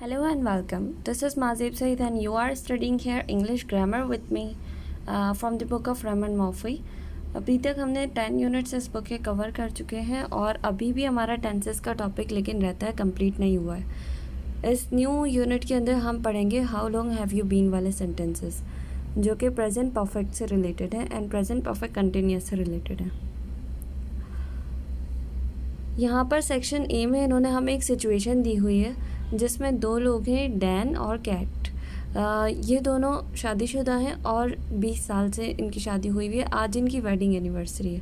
Hello and welcome. This is Mazib Said and you are studying here English grammar with me from the book of Raymond Murphy. अभी तक हमने 10 units इस book के cover कर चुके हैं और अभी भी हमारा टेंसेस का टॉपिक लेकिन रहता है, कंप्लीट नहीं हुआ है। इस न्यू यूनिट के अंदर हम पढ़ेंगे how long have you been वाले सेंटेंसेस जो कि प्रेजेंट परफेक्ट से रिलेटेड है एंड प्रेजेंट परफेक्ट कंटिन्यूस से रिलेटेड है। यहाँ पर सेक्शन ए में इन्होंने हमें एक सिचुएशन दी हुई है जिसमें दो लोग हैं, डैन और कैट। ये दोनों शादीशुदा हैं और 20 साल से इनकी शादी हुई हुई है। आज इनकी वेडिंग एनिवर्सरी है।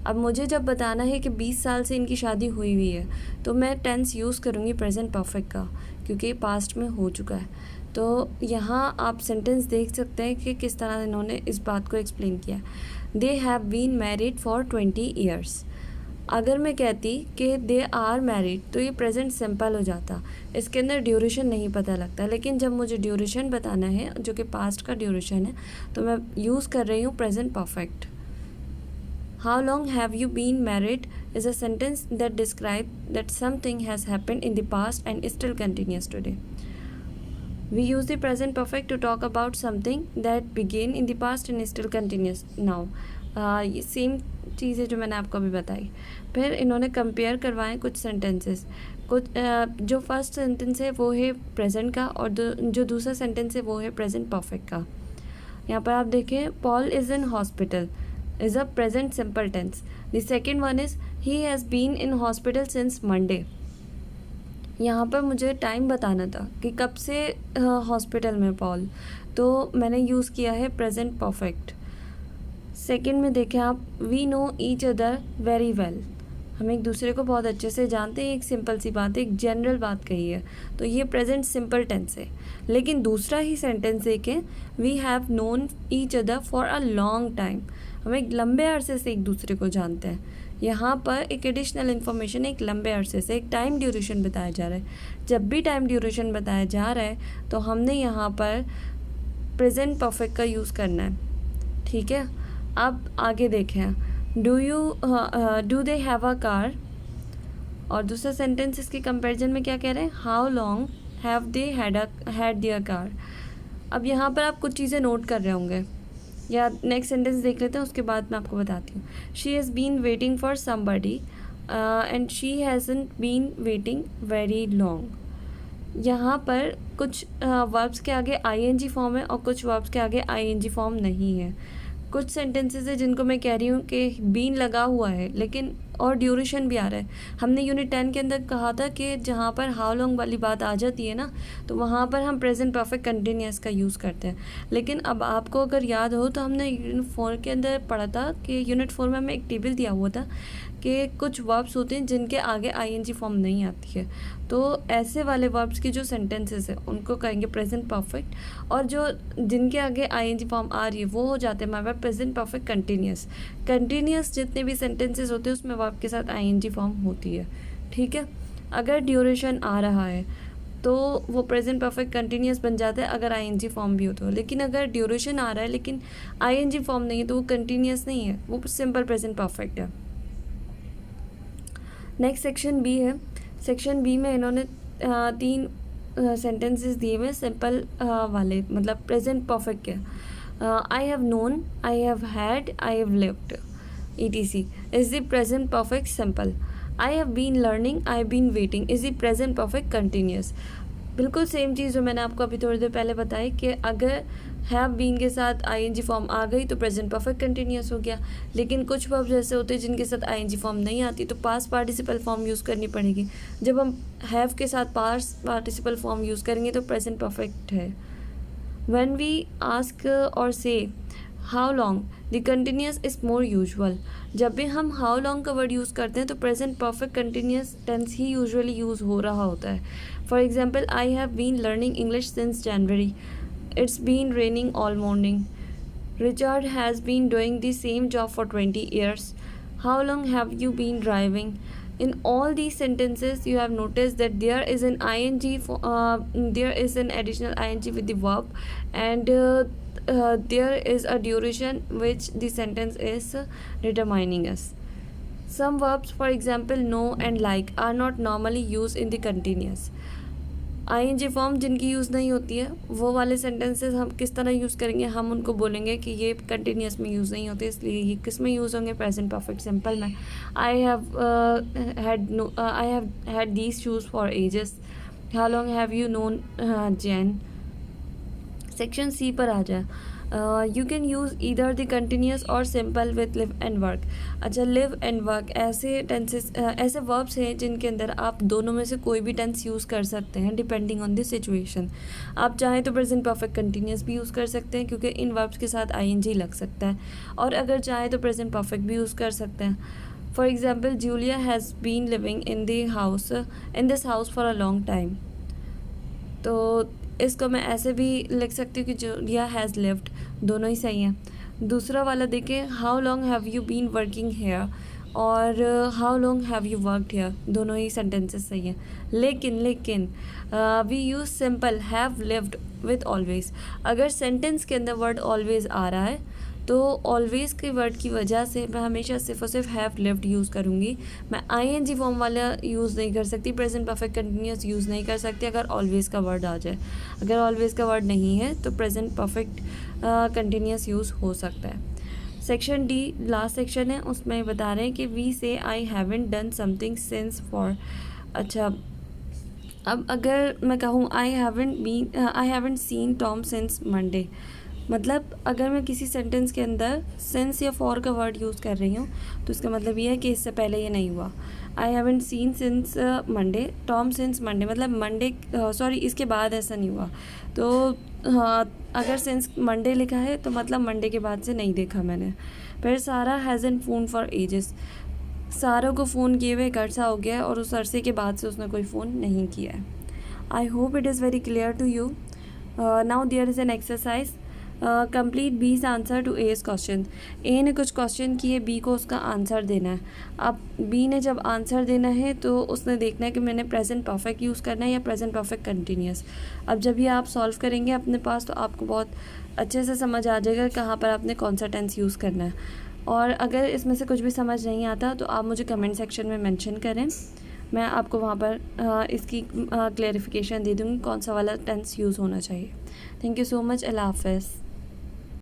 अब मुझे जब बताना है कि 20 साल से इनकी शादी हुई हुई है तो मैं टेंस यूज़ करूँगी प्रेजेंट परफेक्ट का, क्योंकि पास्ट में हो चुका है। तो यहाँ आप सेंटेंस देख सकते हैं कि किस तरह इन्होंने इस बात को एक्सप्लेन किया। They have been married for 20 years. अगर मैं कहती कि दे आर मैरिड तो ये प्रेजेंट सिंपल हो जाता, इसके अंदर ड्यूरेशन नहीं पता लगता। लेकिन जब मुझे ड्यूरेशन बताना है जो कि पास्ट का ड्यूरेशन है तो मैं यूज़ कर रही हूँ present perfect. How long have you been married is a sentence that describe that something has happened in the past and still continuous today. We use the present perfect to talk about something that began in the past and still continues now. ये same चीज़ है जो मैंने आपको अभी बताई। फिर इन्होंने compare करवाए कुछ सेंटेंसेस। कुछ जो फर्स्ट सेंटेंस है वो है प्रेजेंट का और जो दूसरा सेंटेंस है वो है प्रेजेंट परफेक्ट का। यहाँ पर आप देखें, Paul is in hospital is a present simple tense. The second one is he has been in hospital since Monday. यहाँ पर मुझे टाइम बताना था कि कब से हॉस्पिटल में पॉल, तो मैंने यूज़ किया है प्रेजेंट परफेक्ट। सेकंड में देखें आप, we know each other very well. हम एक दूसरे को बहुत अच्छे से जानते हैं। एक सिंपल सी बात है, एक जनरल बात कही है, तो ये प्रेजेंट सिंपल टेंस है। लेकिन दूसरा ही सेंटेंस है कि we have known each other for a long time. हम एक लंबे अरसे से एक दूसरे को जानते हैं। यहाँ पर एक एडिशनल इन्फॉर्मेशन, एक लंबे अरसे से एक टाइम ड्यूरेशन बताया जा रहा है। जब भी टाइम ड्यूरेशन बताया जा रहा है तो हमने यहाँ पर प्रेजेंट परफेक्ट का यूज़ करना है। ठीक है, अब आगे देखें, do they have a car. और दूसरा सेंटेंस इसके कंपैरिजन में क्या कह रहे हैं, how long have they had there car. अब यहाँ पर आप कुछ चीज़ें नोट कर रहे होंगे, या नेक्स्ट सेंटेंस देख लेते हैं, उसके बाद मैं आपको बताती हूँ। She has been waiting for somebody and she hasn't been waiting very long. यहाँ पर कुछ वर्ब्स के आगे आईएनजी फॉर्म है और कुछ वर्ब्स के आगे आईएनजी फॉर्म नहीं है। कुछ सेंटेंसेस है जिनको मैं कह रही हूँ कि बीन लगा हुआ है लेकिन और ड्यूरेशन भी आ रहा है। हमने यूनिट 10 के अंदर कहा था कि जहाँ पर हाउ लॉन्ग वाली बात आ जाती है ना, तो वहाँ पर हम प्रेजेंट परफेक्ट कंटिन्यूस का यूज़ करते हैं। लेकिन अब आपको अगर याद हो तो हमने यूनिट 4 के अंदर पढ़ा था कि यूनिट 4 में हमें एक टेबल दिया हुआ था कि कुछ वर्ब्स होते हैं जिनके आगे आईएनजी फॉर्म नहीं आती है। तो ऐसे वाले वर्ब्स की जो सेंटेंसेस है उनको कहेंगे प्रेजेंट परफेक्ट, और जो जिनके आगे आईएनजी फॉर्म आ रही है वो हो जाते हैं हमारे प्रेजेंट परफेक्ट कंटिन्यूस। कंटिन्यूस जितने भी सेंटेंसेस होते हैं उसमें वर्ब के साथ आईएनजी फॉर्म होती है। ठीक है, अगर ड्यूरेशन आ रहा है तो वो प्रेजेंट परफेक्ट कंटिन्यूस बन जाता है अगर आईएनजी फॉर्म भी हो तो। लेकिन अगर ड्यूरेशन आ रहा है लेकिन आईएनजी फॉर्म नहीं है तो वो कंटिन्यूस नहीं है, वो सिंपल प्रेजेंट परफेक्ट है। नेक्स्ट सेक्शन बी है। सेक्शन बी में इन्होंने 3 सेंटेंसेस दिए हुए सिंपल वाले, मतलब प्रेजेंट परफेक्ट के। I have known, I have had, I have lived etc is the present perfect simple. I have been learning, I have been waiting is the present perfect continuous. बिल्कुल same चीज़ जो मैंने आपको अभी थोड़ी देर पहले बताई कि अगर हैव बीन के साथ आईएनजी फॉर्म आ गई तो प्रेजेंट परफेक्ट कंटिन्यूस हो गया। लेकिन कुछ वर्ब्स ऐसे होते हैं जिनके साथ आईएनजी फॉर्म नहीं आती तो पास्ट पार्टिसिपल फॉर्म यूज़ करनी पड़ेगी। जब हम हैव के साथ पास्ट पार्टिसिपल फॉर्म यूज़ करेंगे तो प्रेजेंट परफेक्ट है। When we ask or say how long, the continuous is more usual. जब भी हम how long का वर्ड यूज़ करते हैं तो प्रेजेंट परफेक्ट कंटिन्यूस टेंस ही यूजुअली यूज़ हो रहा होता है। For example, I have been learning English since January, it's been raining all morning, Richard has been doing the same job for 20 years, how long have you been driving. In all these sentences you have noticed that there is an ing there is an additional ing with the verb, and there is a duration which the sentence is determining us. Some verbs, for example no and like, are not normally used in the continuous. ING form जिनकी use नहीं होती है वो वाले sentences हम किस तरह use करेंगे, हम उनको बोलेंगे कि ये कंटिन्यूस में यूज़ नहीं होते, इसलिए ये किस में यूज़ होंगे, प्रेजेंट परफेक्ट सिंपल में। I have had these shoes for ages, how long have you known Jane. Section C पर आ जाए, you can use either the continuous और simple with live and work. अच्छा, लिव एंड वर्क ऐसे tenses, ऐसे verbs हैं जिनके अंदर आप दोनों में से कोई भी टेंस यूज़ कर सकते हैं डिपेंडिंग ऑन द सिचुएशन। आप चाहें तो प्रेजेंट परफेक्ट कंटिन्यूस भी यूज़ कर सकते हैं क्योंकि इन वर्ब्स के साथ आईएनजी लग सकता है, और अगर चाहें तो प्रेजेंट परफेक्ट भी यूज़ कर सकते हैं। For example, Julia has been living in this house for a long time. तो इसको मैं ऐसे भी लिख सकती हूँ कि जूलिया हैज़ लिव्ड, दोनों ही सही हैं। दूसरा वाला देखें, how long have you been working here, और how long have you worked here, दोनों ही सेंटेंसेस सही हैं। लेकिन we use simple have lived with always. अगर सेंटेंस के अंदर वर्ड ऑलवेज आ रहा है तो ऑलवेज के वर्ड की वजह से मैं हमेशा सिर्फ और सिर्फ हैव लिव्ड यूज़ करूँगी। मैं आईएनजी फॉर्म वाला यूज़ नहीं कर सकती, प्रेजेंट परफेक्ट कंटिन्यूस यूज़ नहीं कर सकती अगर ऑलवेज का वर्ड आ जाए। अगर ऑलवेज का वर्ड नहीं है तो प्रेजेंट परफेक्ट कंटिन्यूस यूज़ हो सकता है। सेक्शन डी लास्ट सेक्शन है, उसमें बता रहे हैं कि वी से I haven't done something since for. अच्छा, अब अगर मैं कहूँ I haven't seen Tom since Monday, मतलब अगर मैं किसी सेंटेंस के अंदर सिंस या फॉर का वर्ड यूज़ कर रही हूँ तो इसका मतलब ये है कि इससे पहले ये नहीं हुआ। I haven't seen since Monday, Tom since Monday, मतलब मंडे सॉरी इसके बाद ऐसा नहीं हुआ। तो हाँ, अगर सिंस मंडे लिखा है तो मतलब मंडे के बाद से नहीं देखा मैंने। फिर सारा हैज़न्ट फोन फॉर एजेस, सारा को फ़ोन किए हुए एक अरसा हो गया है और उस अरसे के बाद से उसने कोई फ़ोन नहीं किया है। I hope it is very clear to you. Now there is an exercise, complete these answer to each question. ए ने कुछ क्वेश्चन किए, बी को उसका आंसर देना है। अब बी ने जब आंसर देना है तो उसने देखना है कि मैंने प्रेजेंट परफेक्ट यूज़ करना है या प्रेजेंट परफेक्ट कंटिन्यूस। अब जब ये आप सॉल्व करेंगे अपने पास तो आपको बहुत अच्छे से समझ आ जाएगा कहाँ पर आपने कौन सा टेंस यूज़ करना है। और अगर इसमें से कुछ भी समझ नहीं आता तो आप मुझे कमेंट सेक्शन में मेंशन करें, मैं आपको वहाँ पर इसकी क्लेरिफिकेशन दे दूँगी कौन सा वाला टेंस यूज़ होना चाहिए। थैंक यू सो मच, अल्लाह हाफ़िज़।